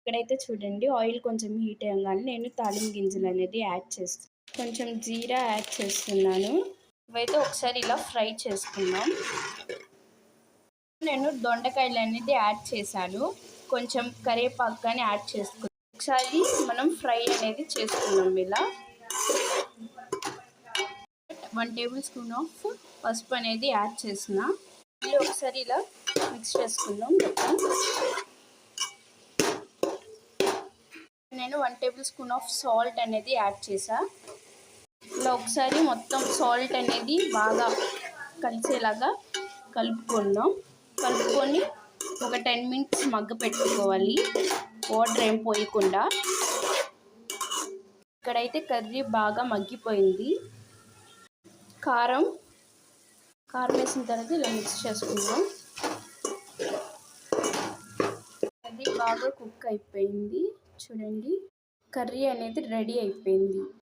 ఇక్కడైతే చూడండి ఆయిల్ కొంచెం హీట్ అయ్యంగానే నేను తాలింపు గింజలు అనేది యాడ్ చేస్తాను. కొంచెం జీరా యాడ్ చేస్తున్నాను. ఇవైతే ఒకసారి ఇలా ఫ్రై చేసుకుందాం. నేను దొండకాయలు అనేది యాడ్ చేశాను. కొంచెం కరివేపాకు కానీ యాడ్ చేసుకున్నాం. ఒకసారి మనం ఫ్రై అనేది చేసుకుందాం. ఇలా 1 టేబుల్ స్పూన్ ఆఫ్ పసుపు అనేది యాడ్ చేసిన. మళ్ళీ ఒకసారి ఇలా మిక్స్ చేసుకుందాం. నేను 1 టేబుల్ స్పూన్ ఆఫ్ సాల్ట్ అనేది యాడ్ చేసా. ఇలా ఒకసారి మొత్తం సాల్ట్ అనేది బాగా కలిసేలాగా కలుపుకొని ఒక 10 మినిట్స్ మగ్గ పెట్టుకోవాలి, వాటర్ ఏం పోయకుండా. ఇక్కడైతే కర్రీ బాగా మగ్గిపోయింది. కారం వేసిన తర్వాత ఇలా మిక్స్ చేసుకుందాం. కర్రీ బాగా కుక్ అయిపోయింది. చూడండి, కర్రీ అనేది రెడీ అయిపోయింది.